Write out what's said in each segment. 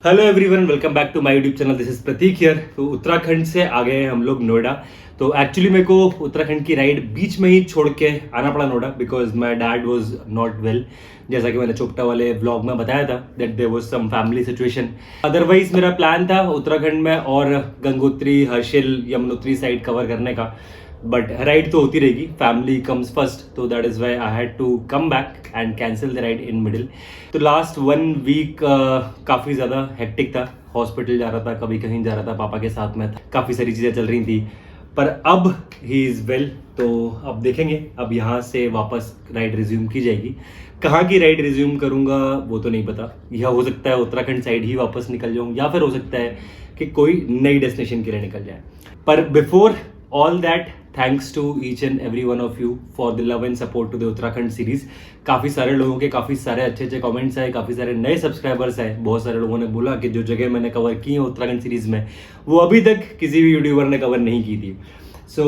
Hello everyone, welcome back to my YouTube channel. This is Prateek here. तो उत्तराखंड से आ गए हैं हम लोग नोएडा। तो एक्चुअली मेरे को उत्तराखंड की राइड बीच में ही छोड़ के आना पड़ा Noida because my dad was not well. जैसा कि मैंने चोपटा वाले व्लॉग में बताया था that there was some family situation. Otherwise मेरा प्लान था उत्तराखंड में और गंगोत्री, हर्षिल, यमुनोत्री साइड कवर करने का, बट राइड तो होती रहेगी, फैमिली कम्स फर्स्ट। तो that is why I had to come back and cancel the ride in middle. तो लास्ट 1 वीक काफ़ी ज़्यादा हेक्टिक था। हॉस्पिटल जा रहा था, कभी कहीं जा रहा था, पापा के साथ में काफ़ी सारी चीज़ें चल रही थी, पर अब ही इज़ वेल। तो अब देखेंगे, अब यहाँ से वापस राइड रिज्यूम की जाएगी। कहाँ की राइड रिज्यूम करूँगा वो तो नहीं पता। यह हो सकता है उत्तराखंड साइड ही वापस निकल जाऊँ, या फिर हो सकता है कि कोई नई डेस्टिनेशन के लिए निकल जाए। पर before all that, thanks to each and every one of you for the love and support to the Uttarakhand series. काफ़ी सारे लोगों के काफ़ी सारे अच्छे अच्छे कमेंट्स आए, काफ़ी सारे नए सब्सक्राइबर्स आए। बहुत सारे लोगों ने बोला कि जो जगह मैंने कवर की है उत्तराखंड सीरीज में वो अभी तक किसी भी यूट्यूबर ने कवर नहीं की थी। So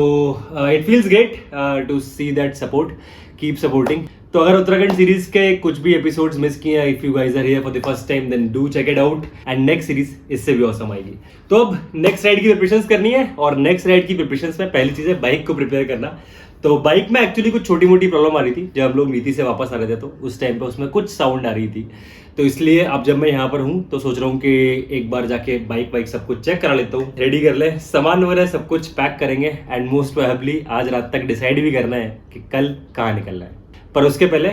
it feels great to see that support. Keep supporting. तो अगर उत्तराखंड सीरीज के कुछ भी एपिसोड्स मिस किए हैं, if you guys are here for the first time, then do check it out and next series इससे भी औसम आएगी। तो अब नेक्स्ट राइड की प्रिपरेशंस करनी है, और नेक्स्ट राइड की प्रिपरेशंस में पहली चीज है बाइक को प्रिपेयर करना। तो बाइक में एक्चुअली कुछ छोटी मोटी प्रॉब्लम आ रही थी। जब हम लोग नीति से वापस आ रहे थे तो उस टाइम पे उसमें कुछ साउंड आ रही थी। तो इसलिए अब जब मैं यहाँ पर हूँ तो सोच रहा हूँ कि एक बार जाके बाइक सब कुछ चेक करा लेता हूँ, रेडी कर ले, सामान वगैरह सब कुछ पैक करेंगे एंड मोस्ट प्रोबेबली आज रात तक डिसाइड भी करना है कि कल कहाँ निकलना है। पर उसके पहले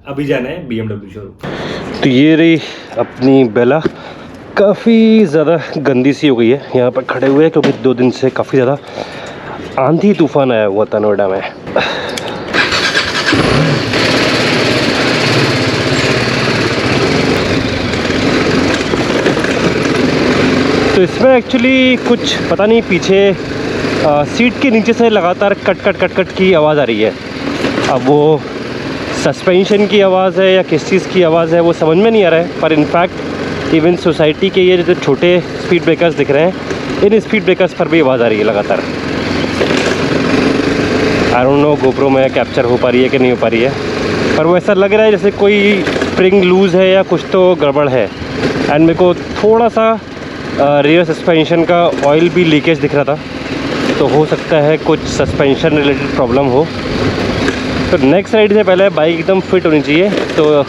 अभी जाना है BMW शोरूम। तो ये रही अपनी बेला, काफ़ी ज़्यादा गंदी सी हो गई है यहाँ पर खड़े हुए, क्योंकि 2 दिन से काफ़ी ज़्यादा आंधी तूफान आया हुआ था नोएडा में। तो इसमें एक्चुअली कुछ पता नहीं, पीछे सीट के नीचे से लगातार कट की आवाज़ आ रही है। अब वो सस्पेंशन की आवाज़ है या किस चीज़ की आवाज़ है वो समझ में नहीं आ रहा है। पर इनफैक्ट इवन सोसाइटी के ये जो छोटे स्पीड ब्रेकर्स दिख रहे हैं, इन स्पीड ब्रेकर्स पर भी आवाज़ आ रही है लगातार। आई डोंट नो गोप्रो में कैप्चर हो पा रही है कि नहीं हो पा रही है, पर वो ऐसा लग रहा है जैसे कोई स्प्रिंग लूज़ है या कुछ तो गड़बड़ है। एंड मेरे को थोड़ा सा रियर सस्पेंशन का ऑयल भी लीकेज दिख रहा था, तो हो सकता है कुछ सस्पेंशन रिलेटेड प्रॉब्लम हो। तो नेक्स्ट राइड से पहले बाइक एकदम फिट होनी चाहिए, तो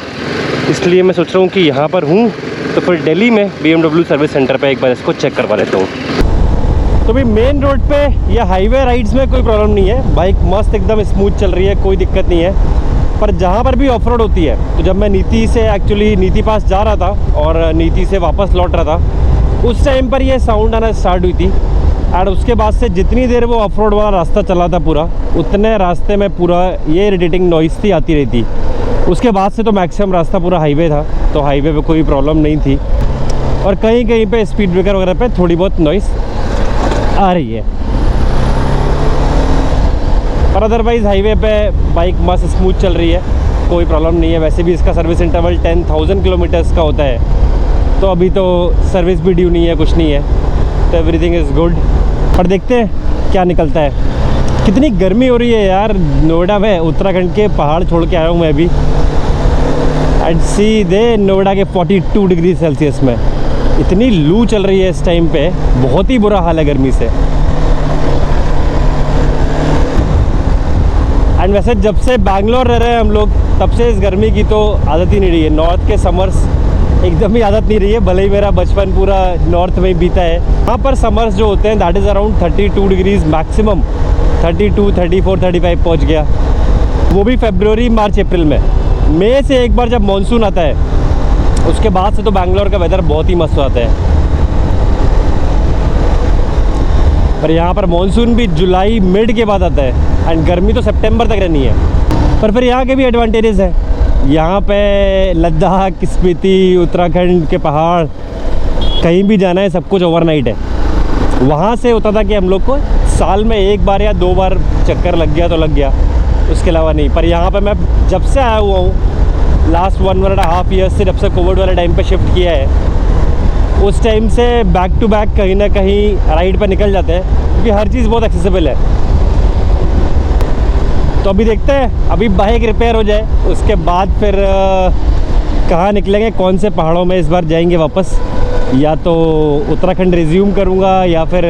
इसलिए मैं सोच रहा हूँ कि यहाँ पर हूँ तो फिर दिल्ली में BMW सर्विस सेंटर पे एक बार इसको चेक करवा लेता हूँ। तो भाई मेन रोड पे या हाईवे राइड्स में कोई प्रॉब्लम नहीं है, बाइक मस्त एकदम स्मूथ चल रही है, कोई दिक्कत नहीं है। पर जहाँ पर भी ऑफ रोड होती है, तो जब मैं नीति से एक्चुअली नीति पास जा रहा था और नीति से वापस लौट रहा था, उस टाइम पर ये साउंड आना स्टार्ट हुई थी। और उसके बाद से जितनी देर वो ऑफ रोड वाला रास्ता चला था पूरा, उतने रास्ते में पूरा ये इरिटेटिंग नॉइस थी आती रही थी। उसके बाद से तो मैक्सिमम रास्ता पूरा हाईवे था, तो हाईवे पे कोई प्रॉब्लम नहीं थी, और कहीं कहीं पे स्पीड ब्रेकर वगैरह पे थोड़ी बहुत नॉइस आ रही है। पर अदरवाइज़ हाईवे पे बाइक मस्त स्मूथ चल रही है, कोई प्रॉब्लम नहीं है। वैसे भी इसका सर्विस इंटरवल 10,000 किलोमीटर्स का होता है, तो अभी तो सर्विस भी ड्यू नहीं है, कुछ नहीं है, तो एवरीथिंग इज़ गुड। पर देखते हैं क्या निकलता है। कितनी गर्मी हो रही है यार नोएडा में। उत्तराखंड के पहाड़ छोड़ के आया हूँ मैं अभी, एंड सीधे नोएडा के 42 डिग्री सेल्सियस में। इतनी लू चल रही है इस टाइम पे, बहुत ही बुरा हाल है गर्मी से। एंड वैसे जब से बैंगलोर रह रहे हैं हम लोग, तब से इस गर्मी की तो आदत ही नहीं रही है। नॉर्थ के समर्स एकदम ही आदत नहीं रही है, भले ही मेरा बचपन पूरा नॉर्थ में ही बीता है। वहाँ पर समर्स जो होते हैं that is around 32 degrees maximum, 32, 34, 35 पहुँच गया, वो भी फरवरी, मार्च, अप्रैल में। मई से एक बार जब मानसून आता है, उसके बाद से तो बैंगलोर का वेदर बहुत ही मस्त आता है। पर यहाँ पर मानसून भी जुलाई मिड के बाद आता है, एंड गर्मी तो सितंबर तक रहनी है। पर फिर यहाँ के भी एडवांटेजेस हैं। यहाँ पे लद्दाख, स्पीति, उत्तराखंड के पहाड़, कहीं भी जाना है सब कुछ ओवरनाइट है। वहाँ से होता था कि हम लोग को साल में 1 बार या 2 बार चक्कर लग गया तो लग गया, उसके अलावा नहीं। पर यहाँ पे मैं जब से आया हुआ हूँ, लास्ट 1.5 ईयर्स से, जब से कोविड वाले टाइम पे शिफ्ट किया है, उस टाइम से बैक टू बैक कहीं ना कहीं राइड पर निकल जाते हैं, क्योंकि हर चीज़ बहुत एक्सेसिबल है। तो अभी देखते हैं, अभी बाइक रिपेयर हो जाए, उसके बाद फिर कहाँ निकलेंगे, कौन से पहाड़ों में इस बार जाएंगे वापस, या तो उत्तराखंड रिज्यूम करूँगा या फिर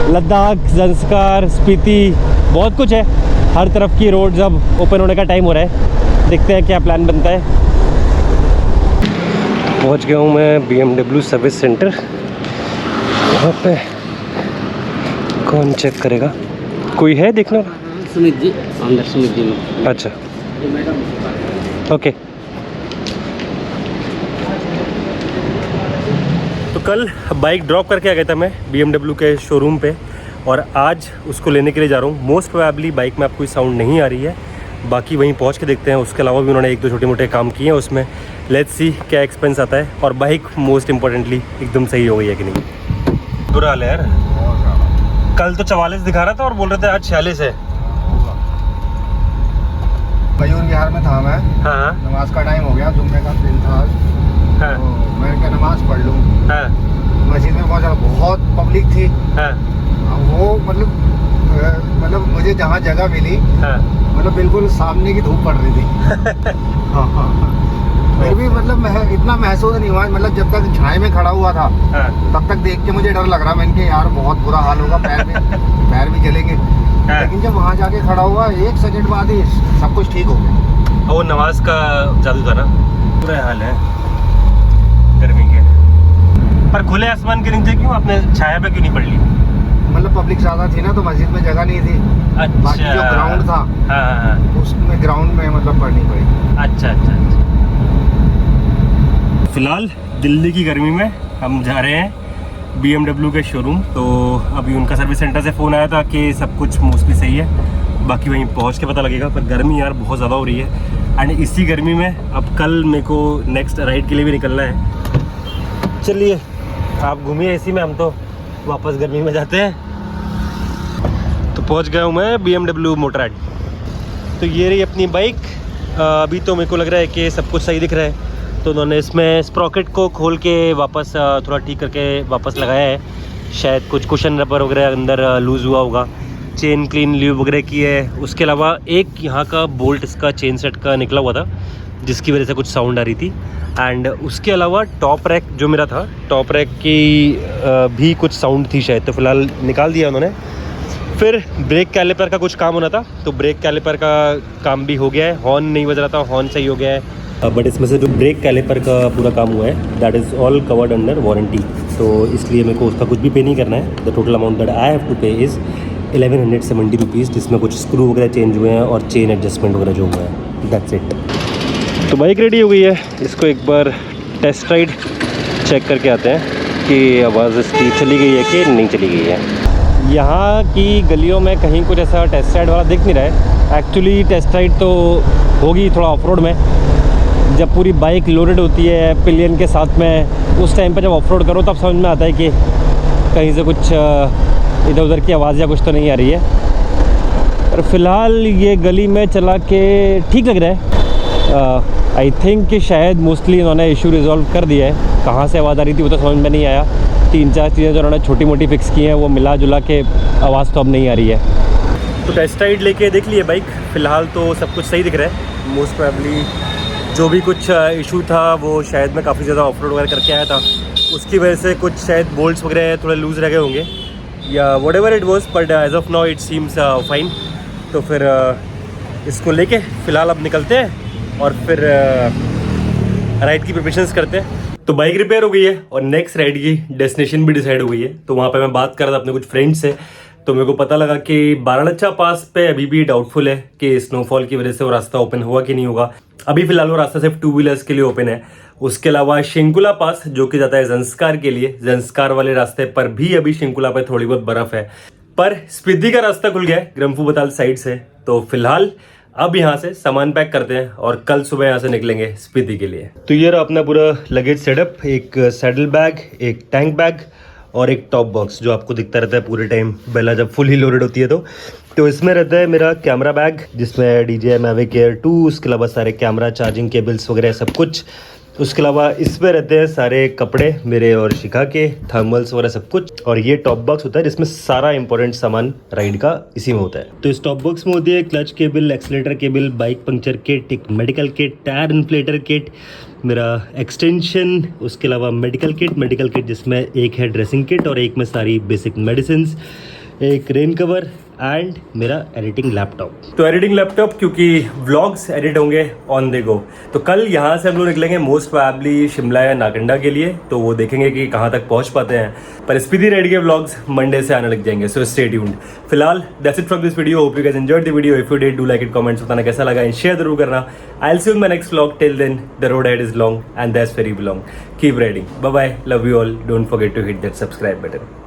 लद्दाख, ज़ंस्कार, स्पीति, बहुत कुछ है। हर तरफ की रोड्स अब ओपन होने का टाइम हो रहा है, देखते हैं क्या प्लान बनता है। पहुंच गया हूँ मैं BMW सर्विस सेंटर। यहाँ पे कौन चेक करेगा, कोई है देखना? सुमित जी, अंदर सुमित जी में। अच्छा, ओके। तो कल बाइक ड्रॉप करके आ गया था मैं BMW के शोरूम पे, और आज उसको लेने के लिए जा रहा हूँ। मोस्ट प्रोबेबली बाइक में आपको कोई साउंड नहीं आ रही है, बाकी वहीं पहुँच के देखते हैं। उसके अलावा भी उन्होंने एक दो छोटे मोटे काम किए हैं उसमें। लेट्स सी क्या एक्सपेंस आता है, और बाइक मोस्ट इम्पोर्टेंटली एकदम सही हो गई है कि नहीं। बुरा हाल है यार, कल तो 44 दिखा रहा था और बोल रहे थे आज 46 है। मयूर विहार में था मैं। हाँ नमाज का टाइम हो गया, जुम्मे का दिन था आज। हाँ तो मैं क्या नमाज पढ़ लूँ। हाँ मस्जिद में पहुंचा, बहुत पब्लिक थी। हाँ वो मतलब मुझे जहाँ जगह मिली, हाँ मतलब बिल्कुल सामने की धूप पड़ रही थी। हाँ हाँ हाँ। फिर भी मतलब इतना महसूस नहीं हुआ, मतलब जब तक छाए में खड़ा हुआ था हाँ। तब तक देख के मुझे डर लग रहा। मैंने कहा यार बहुत बुरा हाल होगा, पैर भी जलेंगे। लेकिन जब वहाँ जाके खड़ा हुआ, 1 सेकंड बाद ही सब कुछ ठीक हो गया। वो नमाज का जादू था ना। बुरा हाल है गर्मी के, पर खुले आसमान के नीचे क्यों आपने छाया पे क्यों नहीं पढ़ ली? मतलब पब्लिक ज्यादा थी ना, तो मस्जिद में जगह नहीं थी। अच्छा। बाकी जो ग्राउंड था, हाँ, उसमें ग्राउंड में मतलब पढ़नी पड़ी। अच्छा। फिलहाल दिल्ली की गर्मी में हम जा रहे हैं BMW के शोरूम। तो अभी उनका सर्विस सेंटर से फ़ोन आया था कि सब कुछ मोस्टली सही है, बाकी वहीं पहुंच के पता लगेगा। पर गर्मी यार बहुत ज़्यादा हो रही है, एंड इसी गर्मी में अब कल मेरे को नेक्स्ट राइड के लिए भी निकलना है। चलिए आप घूमिए इसी में, हम तो वापस गर्मी में जाते हैं। तो पहुंच गया हूँ मैं BMW मोटराड। तो ये रही अपनी बाइक। अभी तो मेरे को लग रहा है कि सब कुछ सही दिख रहा है। तो उन्होंने इसमें स्प्रॉकेट को खोल के वापस थोड़ा ठीक करके वापस लगाया है। शायद कुछ कुशन रबर वगैरह अंदर लूज़ हुआ होगा। चेन क्लीन ल्यूब वगैरह की है। उसके अलावा एक यहाँ का बोल्ट इसका चेन सेट का निकला हुआ था, जिसकी वजह से कुछ साउंड आ रही थी। एंड उसके अलावा टॉप रैक जो मेरा था, टॉप रैक की भी कुछ साउंड थी शायद, तो फिलहाल निकाल दिया उन्होंने। फिर ब्रेक कैलिपर का कुछ काम होना था, तो ब्रेक कैलिपर का काम भी हो गया है। हॉर्न नहीं बज रहा था, हॉर्न सही हो गया है। बट इसमें से जो ब्रेक कैलिपर का पूरा काम हुआ है, that is all covered under warranty. तो इसलिए मेरे को उसका कुछ भी पे नहीं करना है। The total amount that I have to pay is 1170 rupees, जिसमें कुछ स्क्रू वगैरह चेंज हुए हैं और चेन एडजस्टमेंट वगैरह जो हुआ है, दैट्स इट। तो बाइक रेडी हो गई है, इसको एक बार टेस्ट राइड चेक करके आते हैं कि आवाज़ इसकी चली गई है कि नहीं चली गई है। यहाँ की गलियों में कहीं कुछ ऐसा टेस्ट राइड वाला दिख नहीं रहा है। एक्चुअली टेस्ट राइड तो होगी थोड़ा ऑफ रोड में, जब पूरी बाइक लोडेड होती है पिलियन के साथ में, उस टाइम पे जब ऑफ रोड करो तब समझ में आता है कि कहीं से कुछ इधर उधर की आवाज़ या कुछ तो नहीं आ रही है। पर फिलहाल ये गली में चला के ठीक लग रहा है। आई थिंक कि शायद मोस्टली इन्होंने इशू रिजॉल्व कर दिया है। कहाँ से आवाज़ आ रही थी वो तो समझ में नहीं आया। 3-4 चीज़ें जो उन्होंने छोटी मोटी फिक्स की हैं, वो मिला जुला के आवाज़ तो अब नहीं आ रही है। तो टेस्ट राइड लेके देख लिए बाइक, फ़िलहाल तो सब कुछ सही दिख रहा है। मोस्ट प्रोबेबली जो भी कुछ इशू था वो शायद मैं काफ़ी ज़्यादा ऑफ रोड वगैरह करके आया था, उसकी वजह से कुछ शायद बोल्ट्स वगैरह थोड़े लूज़ रह गए होंगे या whatever it was, but as of now it seems fine. तो फिर इसको लेके फ़िलहाल अब निकलते हैं और फिर राइड की प्रिपरेशंस करते हैं। तो बाइक रिपेयर हो गई है और नेक्स्ट राइड की डेस्टिनेशन भी डिसाइड हो गई है। तो वहाँ पे मैं बात कर रहा था अपने कुछ फ्रेंड्स से, तो मेरे को पता लगा कि बारालाचा पास पे अभी भी डाउटफुल है कि स्नोफॉल की वजह से वो रास्ता ओपन हुआ कि नहीं होगा। अभी फिलहाल वो रास्ता सिर्फ 2 व्हीलर्स के लिए ओपन है। उसके अलावा शिंकुला पास जो कि जाता है ज़ंस्कार के लिए, ज़ंस्कार वाले रास्ते पर भी अभी शिंकुला पे थोड़ी बहुत बर्फ है। पर स्पीति का रास्ता खुल गया है ग्रम्फू बताल साइड से। तो फिलहाल अब यहाँ से सामान पैक करते हैं और कल सुबह यहाँ से निकलेंगे स्पीति के लिए। तो ये रहा अपना पूरा लगेज सेटअप, एक सैडल बैग, एक टैंक बैग और एक टॉप बॉक्स जो आपको दिखता रहता है पूरे टाइम बेला जब फुल ही लोडेड होती है। तो इसमें रहता है मेरा कैमरा बैग जिसमें DJI Mavic Air 2, उसके अलावा सारे कैमरा चार्जिंग केबल्स वगैरह सब कुछ। उसके अलावा इसमें रहते हैं सारे कपड़े मेरे और शिखा के, थर्मल्स वगैरह सब कुछ। और ये टॉप बॉक्स होता है जिसमें सारा इंपॉर्टेंट सामान राइड का इसी में होता है। तो इस टॉप बॉक्स में होती है clutch cable, accelerator cable, bike puncture kit, एक medical kit, tyre inflator kit, मेरा एक्सटेंशन, उसके अलावा मेडिकल किट जिसमें एक है ड्रेसिंग किट और एक में सारी बेसिक मेडिसिन, एक रेन कवर एंड मेरा एडिटिंग लैपटॉप। तो एडिटिंग लैपटॉप क्योंकि व्लॉग्स एडिट होंगे ऑन द गो। तो कल यहाँ से हम लोग निकलेंगे मोस्ट प्रोबेबली शिमला या नाकंडा के लिए, तो वो देखेंगे कि कहाँ तक पहुँच पाते हैं। पर स्पीति राइड के व्लॉग्स मंडे से आने लग जाएंगे, सो स्टे ट्यून्ड। फिलहाल that's it from this video, hope you guys enjoyed the video. If you did, do like it, comments बताना कैसा लगा एंड शेयर जरूर करना। I will see you in my next vlog. Till then the road ahead is long and that's very long. Keep riding, bye bye, love you all, don't forget to hit that subscribe button.